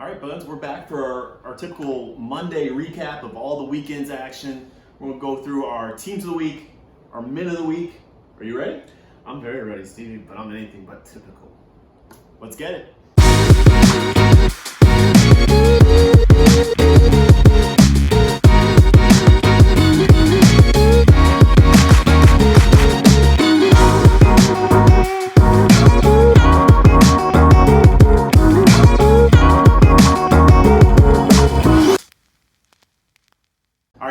All right, Bones, we're back for our typical Monday recap of all the weekend's action. We're going to go through our teams of the week, our men of the week. Are you ready? I'm very ready, Stevie, but I'm anything but typical. Let's get it.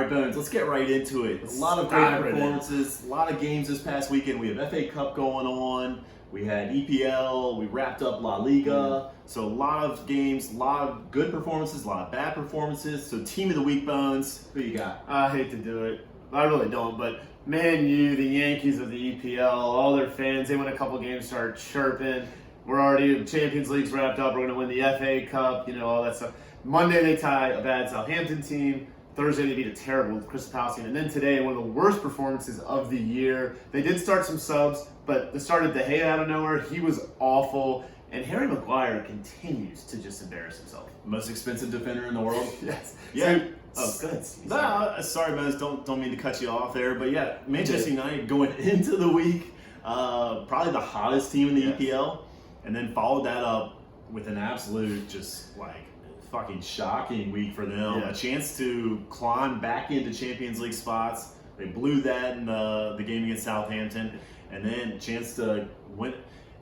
Bones, let's get right into it. A lot of great performances, a lot of games this past weekend. We have FA Cup going on, we had EPL, we wrapped up La Liga. So a lot of games, a lot of good performances, a lot of bad performances. So team of the week, Bones, who you got? I hate to do it. I really don't, but Man U, the Yankees of the EPL, all their fans, they win a couple games, start chirping. We're already, Champions League's wrapped up, we're going to win the FA Cup, all that stuff. Monday they tie a bad Southampton team. Thursday they beat a terrible Crystal Palace team. And then today, one of the worst performances of the year. They did start some subs, but they started De Gea out of nowhere. He was awful. And Harry Maguire continues to just embarrass himself. Most expensive defender in the world? Yes. Yeah. Good. No, sorry, Bones. Don't mean to cut you off there. But yeah, Manchester United going into the week, probably the hottest team in the EPL. And then followed that up with an absolute just like fucking shocking week for them. Yeah. A chance to climb back into Champions League spots. They blew that in the game against Southampton, and then a chance to win.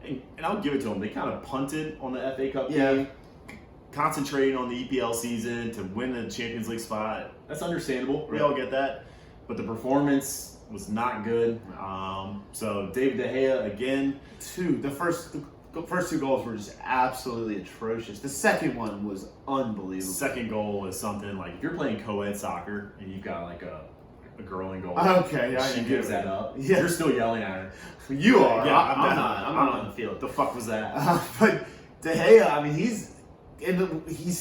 And I'll give it to them. They kind of punted on the FA Cup game, concentrating on the EPL season to win the Champions League spot. That's understandable. We all get that. But the performance was not good. So David De Gea again. The first two goals were just absolutely atrocious. The second one was unbelievable. Second goal is something like if you're playing co-ed soccer and you've got like a girl in goal. Okay, yeah, she gives that up. Yeah. You're still yelling at her. You are. Yeah, I'm not on the field. The fuck was that? But De Gea, I mean,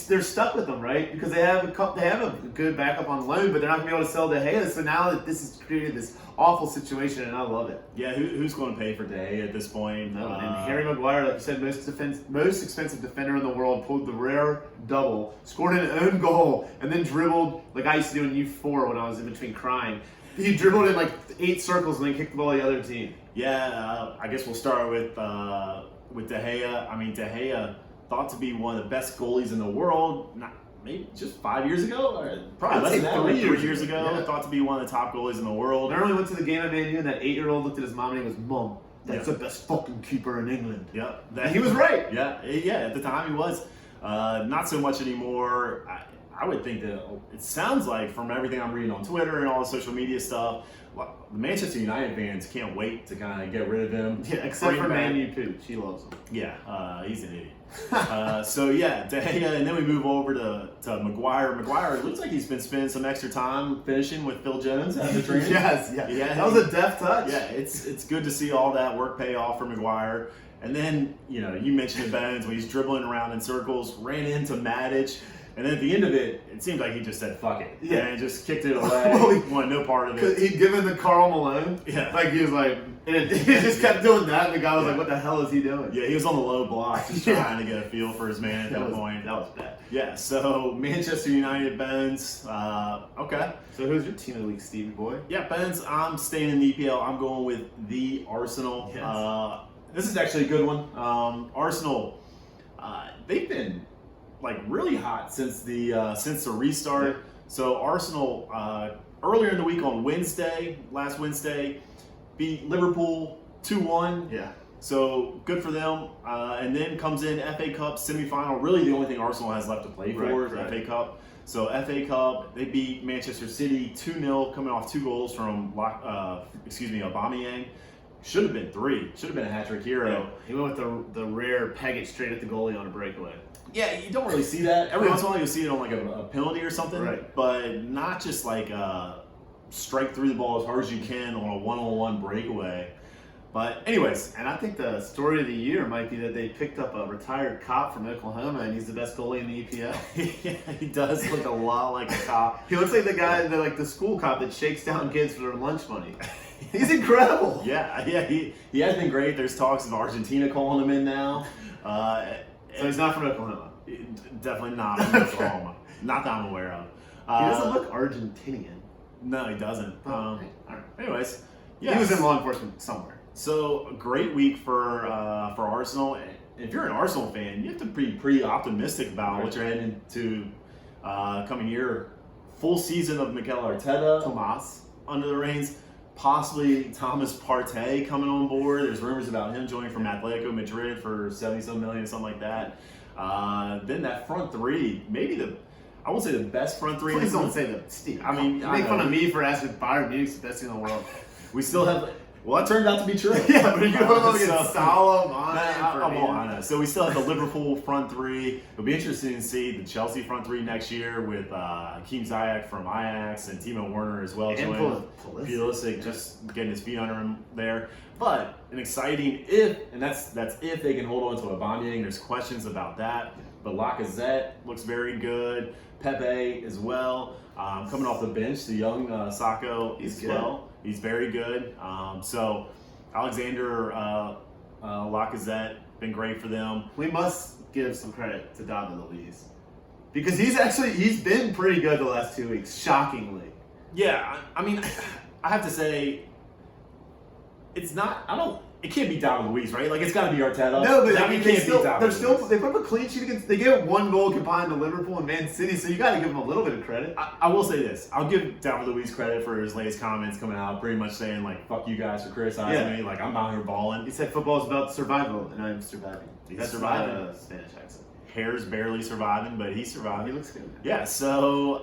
they're stuck with him, right? Because they have a good backup on loan, but they're not gonna be able to sell De Gea. So now that this has created this awful situation, and I love it. Yeah, who's going to pay for De Gea at this point? No, and Harry Maguire, like you said, most expensive defender in the world, pulled the rare double, scored an own goal, and then dribbled like I used to do in U4 when I was in between crying. He dribbled in like 8 circles and then kicked the ball to the other team. Yeah, I guess we'll start with De Gea. I mean, De Gea thought to be one of the best goalies in the world. Maybe just 5 years ago, or probably less than that, like 3 years ago. Yeah. Thought to be one of the top goalies in the world. I remember went to the game at Man U, and that 8-year-old looked at his mom and he goes, "Mom, that's the best fucking keeper in England." Yeah, and he was right. Yeah. At the time he was. Not so much anymore. I would think that it sounds like from everything I'm reading on Twitter and all the social media stuff, the Manchester United fans can't wait to kind of get rid of him. Yeah, except for Man U Pooch. He loves him. Yeah, he's an idiot. So yeah, De Gea, and then we move over to Maguire. Maguire, it looks like he's been spending some extra time finishing with Phil Jones at the training. Yes, yeah. That was a deft touch. Yeah, it's good to see all that work pay off for Maguire. And then, you mentioned it, Bones, when he's dribbling around in circles, ran into Matic. And then at the end of it, it seemed like he just said, fuck it. Yeah. And just kicked it away. He wanted no part of it. He'd given the Karl Malone. Yeah. Like, he was like, and he just kept doing that. And the guy was like, what the hell is he doing? Yeah, he was on the low block just trying to get a feel for his man at that point. That was bad. Yeah, so Manchester United, Bones. Okay. So who's your team of the week, Stevie boy? Yeah, Bones, I'm staying in the EPL. I'm going with the Arsenal. Yes. This is actually a good one. Arsenal, they've been like really hot since the restart. Yeah. So Arsenal earlier in the week on last Wednesday, beat Liverpool 2-1. Yeah. So good for them. And then comes in FA Cup semifinal. Really, the only thing Arsenal has left to play for is FA Cup. So FA Cup, they beat Manchester City 2-0, coming off 2 goals from Aubameyang. Should have been 3. Should have been a hat-trick hero. Yeah. He went with the rare peg it straight at the goalie on a breakaway. Yeah, you don't really see that. Every once in a while you'll see it on like a penalty or something. Right. But not just like strike through the ball as hard as you can on a one-on-one breakaway. But anyways. And I think the story of the year might be that they picked up a retired cop from Oklahoma and he's the best goalie in the EPL. Yeah, he does look a lot like a cop. He looks like the guy, the school cop that shakes down kids for their lunch money. He's incredible. Yeah, he has been great. There's talks of Argentina calling him in now. So he's not from Oklahoma. Definitely not from Oklahoma. Not that I'm aware of. He doesn't look Argentinian. No, he doesn't. All right. Anyways, He was in law enforcement somewhere. So a great week for Arsenal. If you're an Arsenal fan, you have to be pretty optimistic about what you're heading into coming year. Full season of Mikel Arteta, Tomas under the reins. Possibly Thomas Partey coming on board. There's rumors about him joining from Atletico Madrid for 70-some million, something like that. Then that front three, I won't say the best front three. Please don't say that, Steve. I mean, you make fun of me for asking Bayern Munich's the best team in the world. We still have. Well, that turned out to be true. Yeah, but you're going up against Salah, I know. So we still have the Liverpool front three. It'll be interesting to see the Chelsea front three next year with Hakim Ziyech from Ajax and Timo Werner as well. And Pulisic just getting his feet under him there. But an exciting that's if they can hold on to Aubameyang. There's questions about that. But Lacazette looks very good. Pepe as well. Coming off the bench, the young Sacco as well. He's very good. So Alexander Lacazette, been great for them. We must give some credit to David Luiz. Because he's been pretty good the last 2 weeks, shockingly. Yeah, I mean, I have to say, it can't be David Luiz, right? Like, it's got to be Arteta. No, but they put up a clean sheet against. They gave 1 goal combined to Liverpool and Man City, so you got to give them a little bit of credit. I will say this: I'll give David Luiz credit for his latest comments coming out, pretty much saying like, "Fuck you guys for criticizing me." Like, I'm out here balling. He said football is about survival, and I'm surviving. He's surviving. Not a Spanish accent. Hair's barely surviving, but he's surviving. He looks good. Yeah. So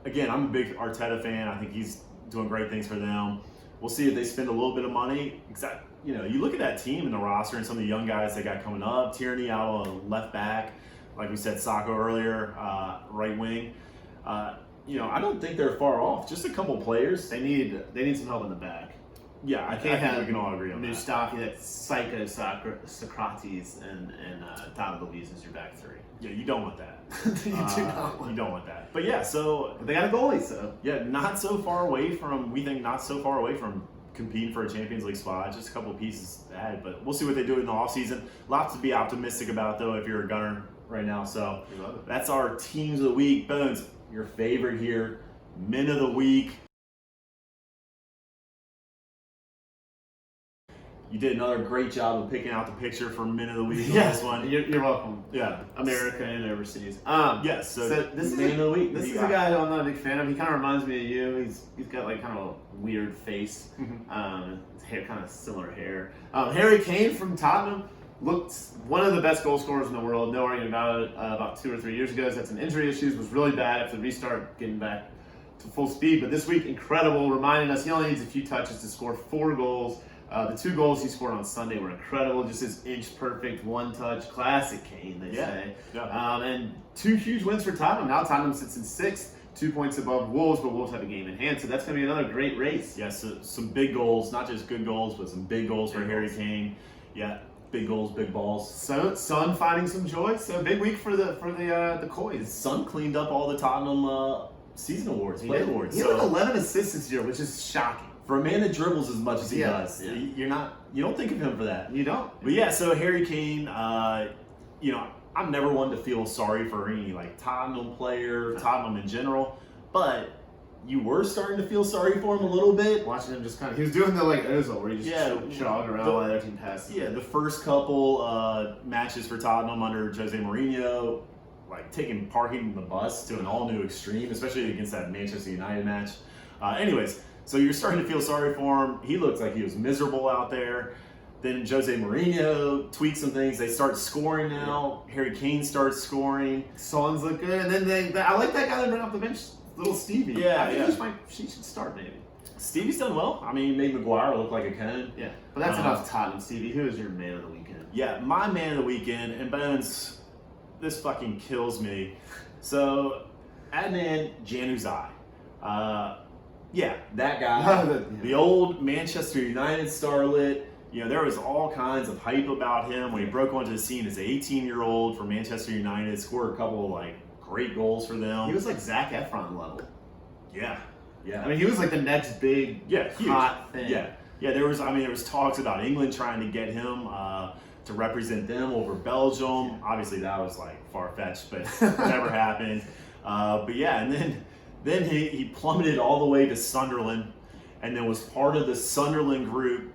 again, I'm a big Arteta fan. I think he's doing great things for them. We'll see if they spend a little bit of money. You know, you look at that team in the roster and some of the young guys they got coming up. Tierney out on left back, like we said, Sacco earlier, right wing. You know, I don't think they're far off. Just a couple players. They need some help in the back. Yeah, I think we can all agree on that. Mustafi, that Psycho Socrates, and David Luiz is your back three. Yeah, you don't want that. You don't want that. But yeah, so but they got a goalie, so yeah, not so far away from competing for a Champions League spot. Just a couple of pieces to add, but we'll see what they do in the offseason. Lots to be optimistic about, though, if you're a Gunner right now. So that's our teams of the week. Bones, your favorite here, men of the week. You did another great job of picking out the picture for men of the week on this one. You're welcome. Yeah, America and overseas. Yes. So this is man of the week. This is a guy I'm not a big fan of. He kind of reminds me of you. He's got like kind of a weird face. His hair, kind of similar hair. Harry Kane from Tottenham looked one of the best goal scorers in the world. No argument about it. About 2 or 3 years ago, he's had some injury issues. Was really bad after the restart, getting back to full speed. But this week, incredible. Reminding us he only needs a few touches to score 4 goals. The 2 goals he scored on Sunday were incredible. Just his inch-perfect one-touch, classic Kane, they say. Yeah. And 2 huge wins for Tottenham. Now Tottenham sits in 6th, 2 points above Wolves, but Wolves have a game in hand, so that's going to be another great race. Yes, some big goals, not just good goals, but some big goals for Harry Kane. Yeah, big goals, big balls. So Son finding some joy. So big week for the Coys. Son cleaned up all the Tottenham season awards, player awards. He had like 11 assists this year, which is shocking. For a man that dribbles as much as he does, you don't think of him for that. You don't. But yeah, so Harry Kane, you know, I'm never one to feel sorry for any like Tottenham player, Tottenham in general, but you were starting to feel sorry for him a little bit. Watching him just kind of, he was doing the like Ozil where he just jogged around while their team passed. Yeah, the first couple matches for Tottenham under Jose Mourinho, like parking the bus to an all-new extreme, especially against that Manchester United match. Anyways. So you're starting to feel sorry for him. He looks like he was miserable out there. Then Jose Mourinho tweaked some things. They start scoring now. Harry Kane starts scoring. Son's look good. And then I like that guy that ran off the bench, little Stevie. I think she should start maybe. Stevie's done well. I mean, he made Maguire look like a cannon. Yeah, but that's enough Tottenham. Stevie, who is your man of the weekend? Yeah, my man of the weekend, and Bones, this fucking kills me. So, Adnan Januzaj. Yeah, that guy, the old Manchester United starlet. You know, there was all kinds of hype about him when he broke onto the scene as an 18-year-old for Manchester United, scored a couple of like great goals for them. He was like Zac Efron level. Yeah. I mean, he was like the next big, huge hot thing. Yeah. There was talks about England trying to get him to represent them over Belgium. Obviously, that was like far-fetched, but never happened. But yeah, and then he plummeted all the way to Sunderland, and then was part of the Sunderland group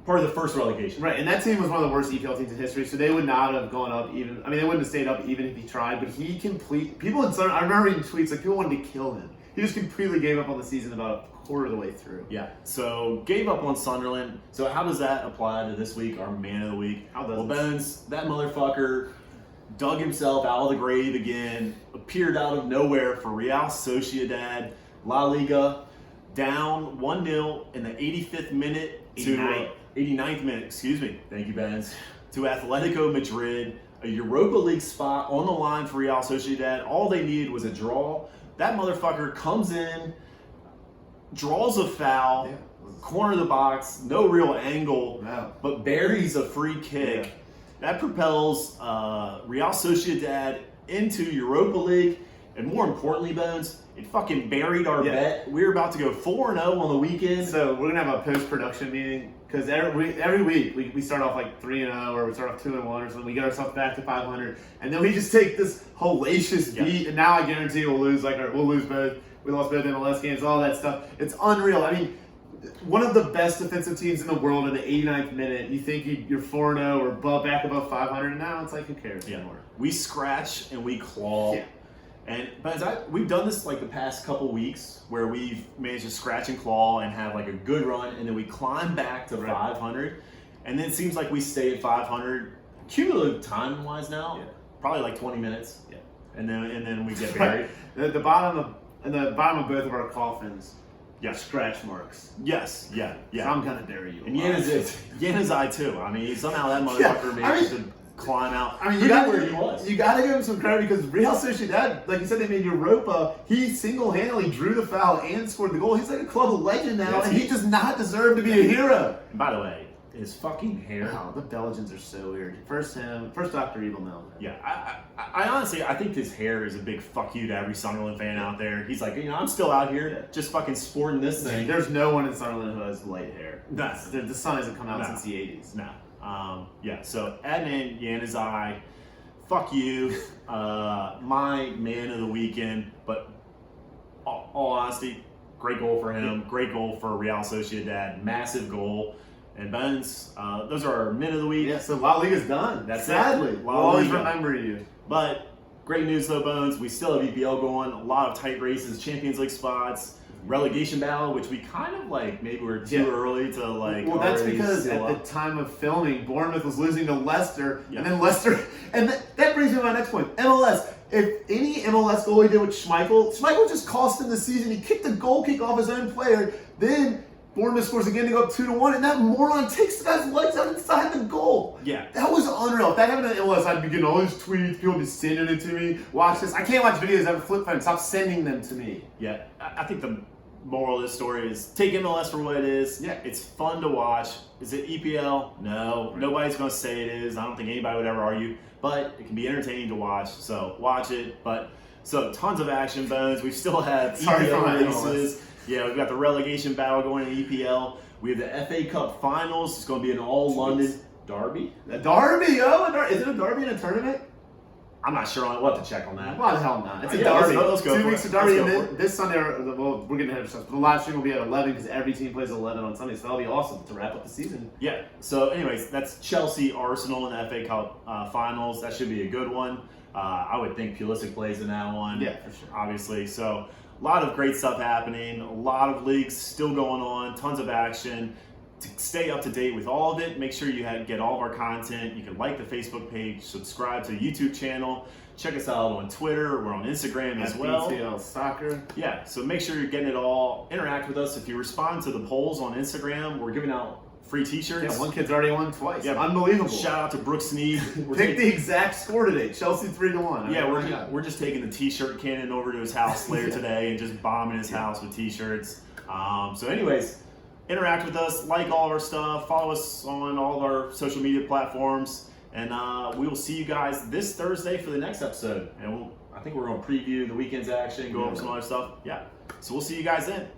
part of the first relegation. Right, and that team was one of the worst EPL teams in history, so they would not have gone up even. I mean, they wouldn't have stayed up even if he tried. But people in Sunderland. I remember reading tweets like people wanted to kill him. He just completely gave up on the season about a quarter of the way through. Yeah, so gave up on Sunderland. So how does that apply to this week, our man of the week? Well, Bones, that motherfucker dug himself out of the grave again, appeared out of nowhere for Real Sociedad, La Liga, down 1-0 in the 85th minute to 89th minute, excuse me. Thank you, Bones. To Atletico Madrid, a Europa League spot on the line for Real Sociedad. All they needed was a draw. That motherfucker comes in, draws a foul, corner of the box, no real angle, but buries a free kick. Yeah. That propels Real Sociedad into Europa League, and more importantly, Bones, it fucking buried our bet. We were about to go 4-0 on the weekend. So we're gonna have a post-production meeting because every week we start off like 3-0 or we start off 2-1 or something. We get ourselves back to 500, and then we just take this hellacious beat. And now I guarantee we'll lose both. We lost both MLS games, all that stuff. It's unreal. I mean, one of the best defensive teams in the world in the 89th minute. You think you're 4-0 or back above 500, and now it's like, who cares anymore? We scratch and we claw. Yeah. But we've done this like the past couple weeks where we've managed to scratch and claw and have like a good run, and then we climb back to 500, and then it seems like we stay at 500 cumulative time-wise now, probably like 20 minutes, and then we get buried. The bottom of both of our coffins. Yeah, scratch marks. Yes, yeah. So I'm gonna bury you. And Yana's eye too. I mean, somehow that motherfucker managed to climb out. I mean, you gotta give him some credit because Real Sociedad, like you said, they made Europa. He single-handedly drew the foul and scored the goal. He's like a club legend now, and he does not deserve to be a hero. And by the way, his fucking hair. Oh, the Belgians are so weird. First Dr. Evil now. Yeah, I honestly, I think his hair is a big fuck you to every Sunderland fan out there. He's like, I'm still out here just fucking sporting this thing. There's no one in Sunderland who has light hair. The sun hasn't come out since the 80s. No. So Adnan Yanazai, fuck you, my man of the weekend. But all honesty, great goal for him, great goal for Real Sociedad, massive goal. And Bones, those are our men of the week. Yeah, so La Liga's done. Sadly, we'll always remember you. But great news though, Bones, we still have EPL going, a lot of tight races, Champions League spots. Relegation battle, which we kind of like maybe we're too early to like. Well, that's because at the time of filming, Bournemouth was losing to Leicester, and then Leicester, and that brings me to my next point. MLS. If any MLS goal he did with Schmeichel just cost him the season. He kicked a goal kick off his own player, then Bournemouth scores again to go up 2-1, and that moron takes the guy's legs out inside the goal. Yeah, that was unreal. If that happened in MLS, I'd be getting all these tweets. People would be sending it to me. Watch this. I can't watch videos. I have a flip phone. Stop sending them to me. Yeah, I think the moral of this story is take MLS for what it is. Yeah, it's fun to watch. Is it EPL? No, nobody's going to say it is. I don't think anybody would ever argue, but it can be entertaining to watch. So watch it. But so tons of action, Bones. We still have EPL races. Yeah, we've got the relegation battle going in EPL. We have the FA Cup finals. It's going to be an all-London derby. A derby? Is it a derby in a tournament? I'm not sure. We'll have to check on that. Why the hell not? It's a derby. Let's go 2 weeks of derby, and then this Sunday, we're getting ahead of ourselves. But the live stream will be at 11 because every team plays 11 on Sunday, so that'll be awesome to wrap up the season. Yeah. So, anyways, that's Chelsea, Arsenal in the FA Cup finals. That should be a good one. I would think Pulisic plays in that one. Yeah, for sure. Obviously. So, a lot of great stuff happening. A lot of leagues still going on. Tons of action. To stay up to date with all of it, make sure you get all of our content. You can like the Facebook page, subscribe to the YouTube channel, check us out on Twitter. We're on Instagram as well. BTL Soccer. Yeah, so make sure you're getting it all. Interact with us. If you respond to the polls on Instagram, we're giving out free t-shirts. Yeah, one kid's already won twice. Yeah, unbelievable. Shout out to Brooks Sneed. Pick the exact score today. Chelsea 3-1. Yeah, we're just taking the t-shirt cannon over to his house later today and just bombing his house with t-shirts. So anyways, interact with us, like all of our stuff, follow us on all of our social media platforms, and we will see you guys this Thursday for the next episode. And I think we're going to preview the weekend's action, go over some other stuff. Yeah, so we'll see you guys then.